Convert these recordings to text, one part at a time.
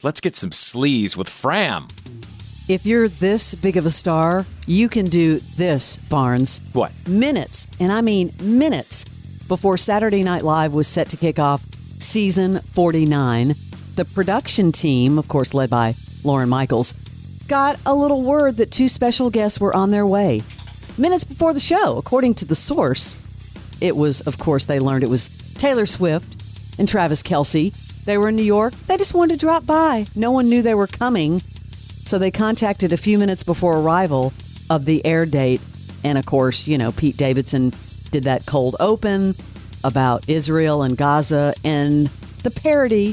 Let's get some Sleaze with Fram. If you're this big of a star, you can do this, Barnes. What? Minutes, and I mean minutes, before Saturday Night Live was set to kick off season 49, the production team, of course led by Lauren Michaels, got a little word that two special guests were on their way. Minutes before the show, according to the source, it was, of course, they learned it was Taylor Swift and Travis Kelce. They were in New York. They just wanted to drop by. No one knew they were coming. So they contacted a few minutes before arrival of the air date. And of course, you know, Pete Davidson did that cold open about Israel and Gaza. And the parody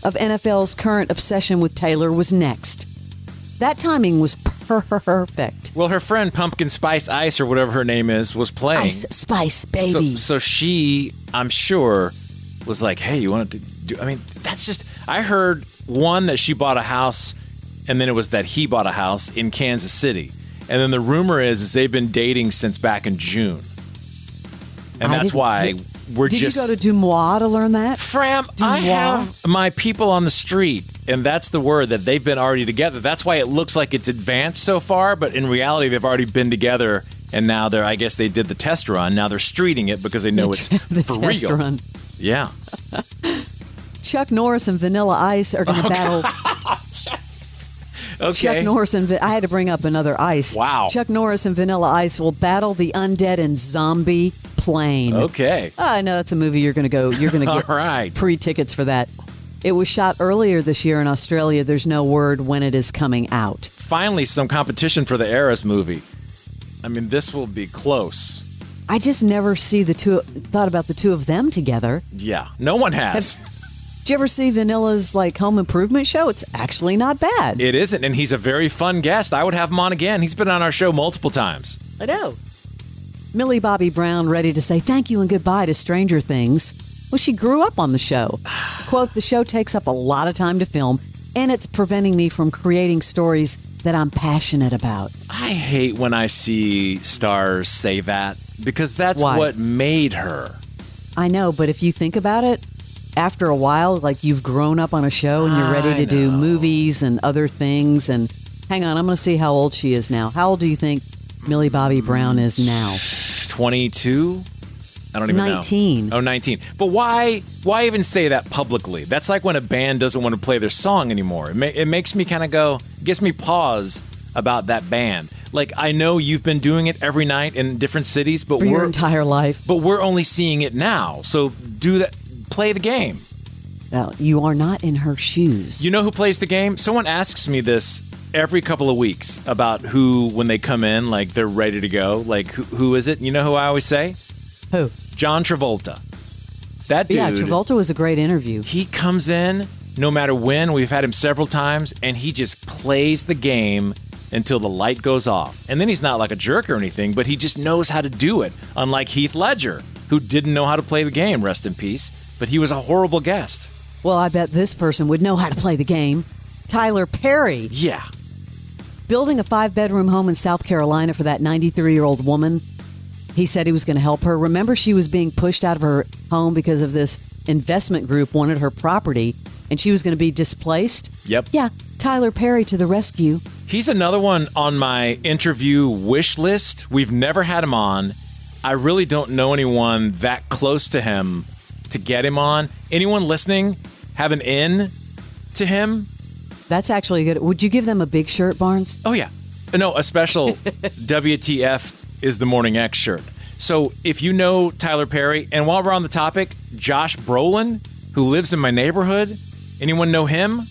of NFL's current obsession with Taylor was next. That timing was perfect. Well, her friend Pumpkin Spice Ice, or whatever her name is, was playing. Ice Spice, baby. So she, I'm sure, was like, hey, you want to do... I mean, that's just... I heard, one, that she bought a house, and then it was that he bought a house in Kansas City. And then the rumor is they've been dating since back in June. And that's why we're Did just... you go to Dumois to learn that? Fram, I have my people on the street, and that's the word, that they've been already together. That's why it looks like it's advanced so far, but in reality, they've already been together, and now they're, I guess they did the test run. Now they're streeting it because they know it's the for test real. Run. Yeah. Chuck Norris and Vanilla Ice are going to battle. Okay. Chuck Norris and I had to bring up another ice. Wow. Chuck Norris and Vanilla Ice will battle the undead and zombie plane. Okay. I know that's a movie you're going to go. You're going to get All right. pre-tickets for that. It was shot earlier this year in Australia. There's no word when it is coming out. Finally, some competition for the Eras movie. I mean, this will be close. I just never thought about the two of them together. Yeah, no one has. Did you ever see Vanilla's Home Improvement show? It's actually not bad. It isn't, and he's a very fun guest. I would have him on again. He's been on our show multiple times. I know. Millie Bobbie Brown ready to say thank you and goodbye to Stranger Things. Well, she grew up on the show. Quote, the show takes up a lot of time to film, and it's preventing me from creating stories that I'm passionate about. I hate when I see stars say that, because that's Why? what made her. I know, but if you think about it, after a while, you've grown up on a show and you're ready to do movies and other things. And hang on, I'm going to see how old she is now. How old do you think Millie Bobbie Brown is now? 22? I don't even 19. know. Oh, 19. But why even say that publicly? That's like when a band doesn't want to play their song anymore. It makes me kind of go, gives me pause about that band. I know you've been doing it every night in different cities, but For your entire life. But we're only seeing it now. So do that. Play the game. Well, you are not in her shoes. You know who plays the game? Someone asks me this every couple of weeks about who, when they come in, they're ready to go. Who is it? You know who I always say? Who? John Travolta. That dude. Yeah, Travolta was a great interview. He comes in, no matter when. We've had him several times, and he just plays the game until the light goes off. And then he's not like a jerk or anything, but he just knows how to do it. Unlike Heath Ledger, who didn't know how to play the game, rest in peace. But he was a horrible guest. Well, I bet this person would know how to play the game. Tyler Perry. Yeah. Building a 5-bedroom home in South Carolina for that 93-year-old woman. He said he was going to help her. Remember, she was being pushed out of her home because of this investment group wanted her property, and she was going to be displaced? Yep. Yeah, Tyler Perry to the rescue. He's another one on my interview wish list. We've never had him on. I really don't know anyone that close to him to get him on. Anyone listening have an in to him? That's actually good. Would you give them a big shirt, Barnes? Oh, yeah. No, a special WTF is the Morning X shirt. So if you know Tyler Perry, and while we're on the topic, Josh Brolin, who lives in my neighborhood, anyone know him?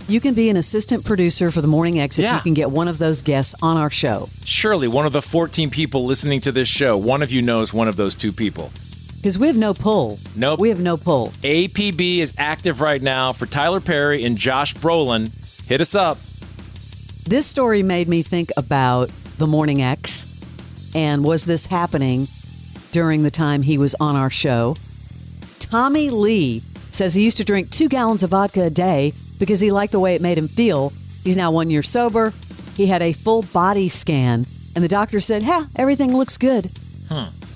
You can be an assistant producer for the Morning X if you can get one of those guests on our show. Surely one of the 14 people listening to this show, one of you knows one of those two people. Because we have no pull. Nope. We have no pull. APB is active right now for Tyler Perry and Josh Brolin. Hit us up. This story made me think about the Morning X. And was this happening during the time he was on our show? Tommy Lee says he used to drink 2 gallons of vodka a day because he liked the way it made him feel. He's now 1 year sober. He had a full body scan, and the doctor said, everything looks good.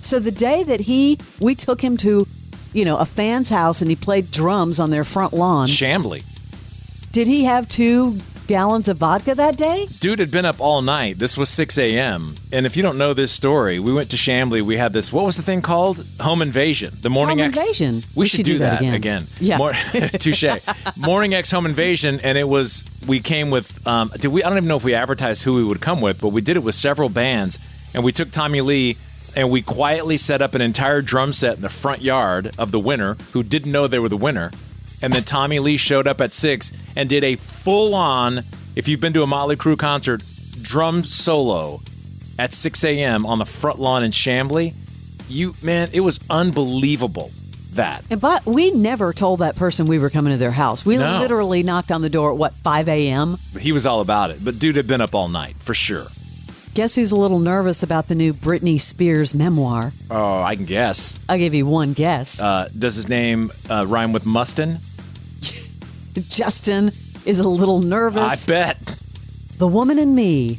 So the day that we took him to, a fan's house and he played drums on their front lawn. Chambly. Did he have 2 gallons of vodka that day? Dude had been up all night. This was 6 a.m. And if you don't know this story, we went to Chambly. We had this, what was the thing called? Home Invasion. The Morning Home X. Invasion. We should do that again. Yeah. Touche. Morning X Home Invasion. And it was, we came with, I don't even know if we advertised who we would come with, but we did it with several bands. And we took Tommy Lee and we quietly set up an entire drum set in the front yard of the winner who didn't know they were the winner. And then Tommy Lee showed up at 6 and did a full-on, if you've been to a Motley Crue concert, drum solo at 6 a.m. on the front lawn in Chambly. Man, it was unbelievable, that. But we never told that person we were coming to their house. We No. literally knocked on the door at, 5 a.m.? He was all about it. But dude had been up all night, for sure. Guess who's a little nervous about the new Britney Spears memoir? Oh, I can guess. I'll give you one guess. Does his name rhyme with Mustin? Justin is a little nervous. I bet. The Woman in Me.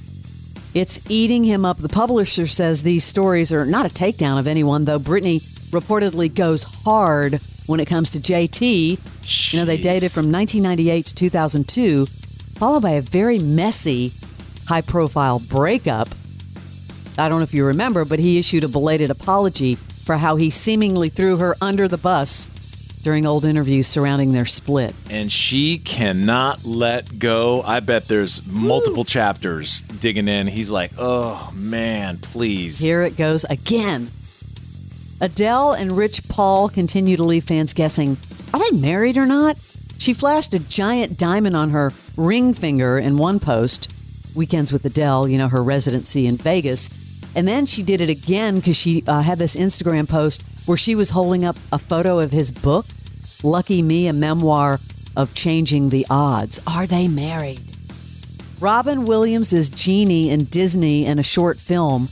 It's eating him up. The publisher says these stories are not a takedown of anyone, though Britney reportedly goes hard when it comes to JT. Jeez. You know, they dated from 1998 to 2002, followed by a very messy, high-profile breakup. I don't know if you remember, but he issued a belated apology for how he seemingly threw her under the bus during old interviews surrounding their split. And she cannot let go. I bet there's multiple chapters digging in. He's like, oh, man, please. Here it goes again. Adele and Rich Paul continue to leave fans guessing, are they married or not? She flashed a giant diamond on her ring finger in one post, Weekends with Adele, you know, her residency in Vegas. And then she did it again because she had this Instagram post where she was holding up a photo of his book, Lucky Me, a memoir of changing the odds. Are they married? Robin Williams is Genie in Disney in a short film.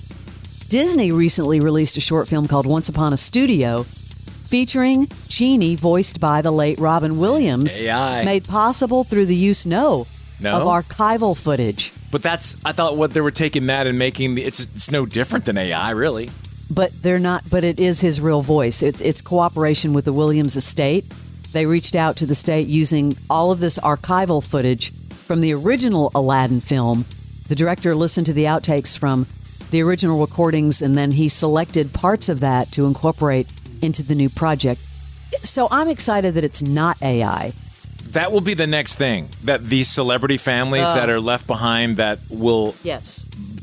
Disney recently released a short film called Once Upon a Studio featuring Genie, voiced by the late Robin Williams, AI. made possible through the use of archival footage. But I thought what they were taking that and making, it's no different than AI, really. But they're not. But it is his real voice. It's cooperation with the Williams estate. They reached out to the state using all of this archival footage from the original Aladdin film. The director listened to the outtakes from the original recordings, and then he selected parts of that to incorporate into the new project. So I'm excited that it's not AI. That will be the next thing, that these celebrity families that are left behind that will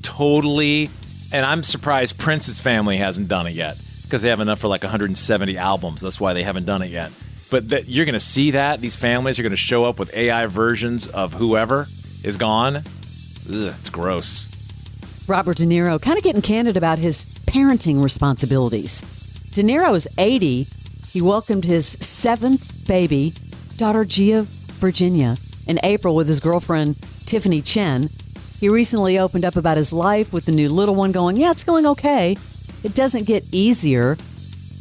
totally, and I'm surprised Prince's family hasn't done it yet because they have enough for like 170 albums. That's why they haven't done it yet. But that you're going to see that. These families are going to show up with AI versions of whoever is gone. Ugh, it's gross. Robert De Niro kind of getting candid about his parenting responsibilities. De Niro is 80. He welcomed his 7th baby, daughter Gia Virginia, in April with his girlfriend Tiffany Chen. He recently opened up about his life with the new little one, going, yeah, it's going okay. It doesn't get easier.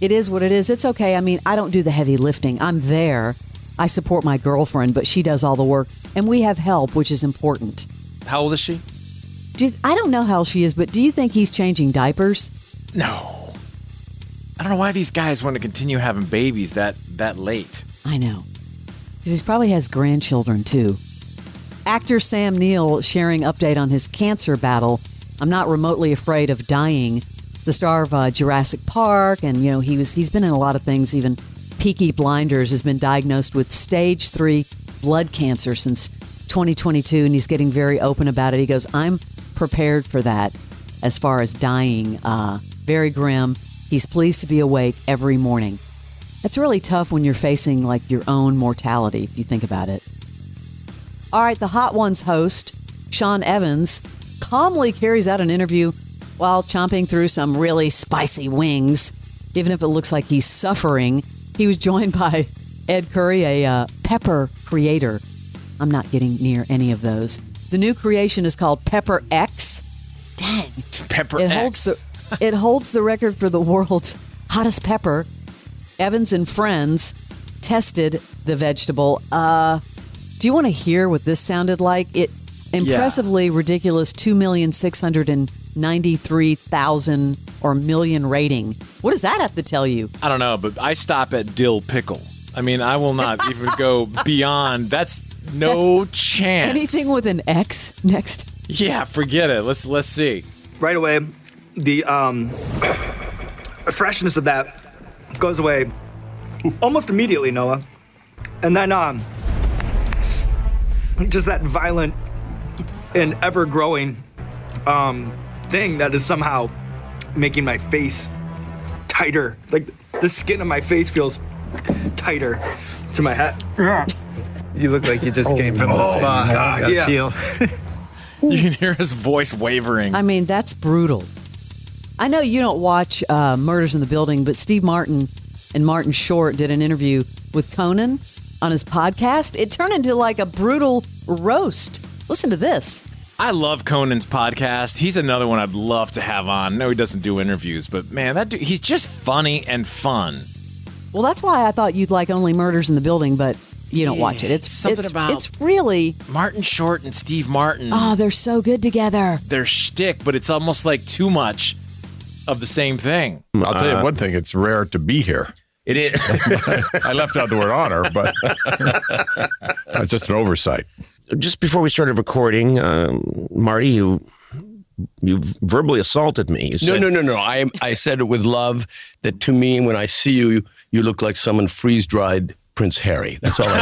It is what it is. It's okay. I mean, I don't do the heavy lifting. I'm there. I support my girlfriend, but she does all the work. And we have help, which is important. How old is she? I don't know how old she is, but do you think he's changing diapers? No. I don't know why these guys want to continue having babies that late. I know. Because he probably has grandchildren, too. Actor Sam Neill sharing update on his cancer battle. I'm not remotely afraid of dying. The star of Jurassic Park, and, you know, he's been in a lot of things. Even Peaky Blinders has been diagnosed with stage 3 blood cancer since 2022, and he's getting very open about it. He goes, I'm prepared for that as far as dying. Very grim. He's pleased to be awake every morning. That's really tough when you're facing, like, your own mortality, if you think about it. All right, the Hot Ones host, Sean Evans, calmly carries out an interview while chomping through some really spicy wings, even if it looks like he's suffering. He was joined by Ed Curry, a pepper creator. I'm not getting near any of those. The new creation is called Pepper X. Dang. Pepper X. It holds the record for the world's hottest pepper. Evans and friends tested the vegetable. Do you want to hear what this sounded like? It impressively ridiculous 2,693,000 or million rating. What does that have to tell you? I don't know, but I stop at dill pickle. I mean, I will not even go beyond. No chance. Anything with an X next? Yeah, forget it. Let's see. Right away, the freshness of that goes away almost immediately, Noah. And then just that violent and ever-growing thing that is somehow making my face tighter. Like the skin of my face feels tighter to my head. You look like you just came from the spa. God, yeah. Feel. You can hear his voice wavering. I mean, that's brutal. I know you don't watch Murders in the Building, but Steve Martin and Martin Short did an interview with Conan on his podcast. It turned into like a brutal roast. Listen to this. I love Conan's podcast. He's another one I'd love to have on. No, he doesn't do interviews, but man, that dude, he's just funny and fun. Well, that's why I thought you'd like only Murders in the Building, but you don't watch it. It's really Martin Short and Steve Martin. Oh, they're so good together. Their shtick, but it's almost like too much of the same thing. I'll tell you one thing, it's rare to be here. It is. I left out the word honor, but it's just an oversight. Just before we started recording, Marty, you verbally assaulted me. You said, No. I said it with love that to me, when I see you, you look like someone freeze-dried Prince Harry. That's all I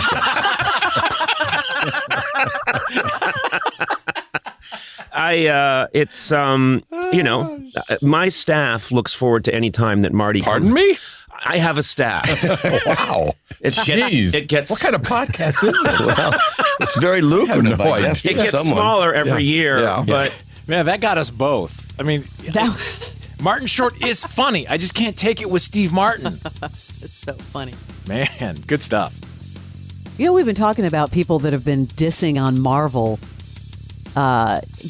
said. My staff looks forward to any time that Marty. Pardon me? I have a staff. Wow. It gets. What kind of podcast is this? Well, it's very lucrative, no I guess. It gets smaller every year, but man, that got us both. I mean, Martin Short is funny. I just can't take it with Steve Martin. It's so funny. Man, good stuff. You know, we've been talking about people that have been dissing on Marvel.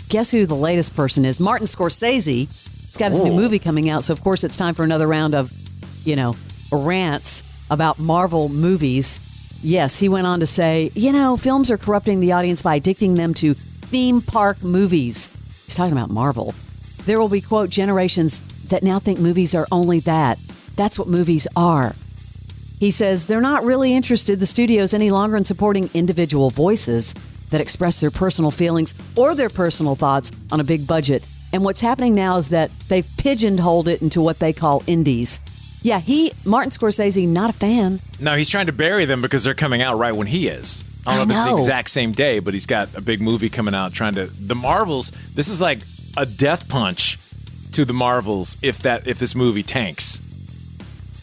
Guess who the latest person is? Martin Scorsese. He's got his new movie coming out, so of course it's time for another round of, rants about Marvel movies. Yes, he went on to say, films are corrupting the audience by addicting them to theme park movies. He's talking about Marvel. There will be, quote, generations that now think movies are only that. That's what movies are. He says they're not really interested, the studios, any longer in supporting individual voices that express their personal feelings or their personal thoughts on a big budget. And what's happening now is that they've pigeonholed it into what they call indies. Yeah, Martin Scorsese, not a fan. No, he's trying to bury them because they're coming out right when he is. I don't know if it's the exact same day, but he's got a big movie coming out the Marvels, this is like a death punch to the Marvels if this movie tanks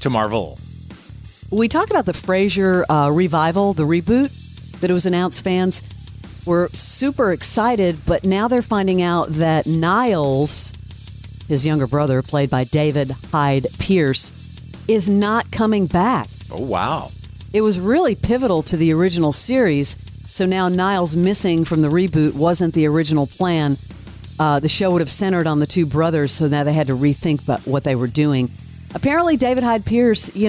to Marvel. We talked about the Frasier revival, the reboot that it was announced. Fans were super excited, but now they're finding out that Niles, his younger brother, played by David Hyde Pierce, is not coming back. Oh, wow. It was really pivotal to the original series, so now Niles missing from the reboot wasn't the original plan. The show would have centered on the two brothers, so now they had to rethink about what they were doing. Apparently, David Hyde Pierce, he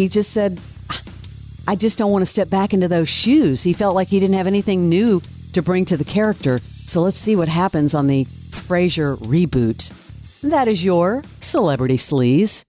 just said, I just don't want to step back into those shoes. He felt like he didn't have anything new to bring to the character. So let's see what happens on the Frasier reboot. That is your Celebrity Sleaze.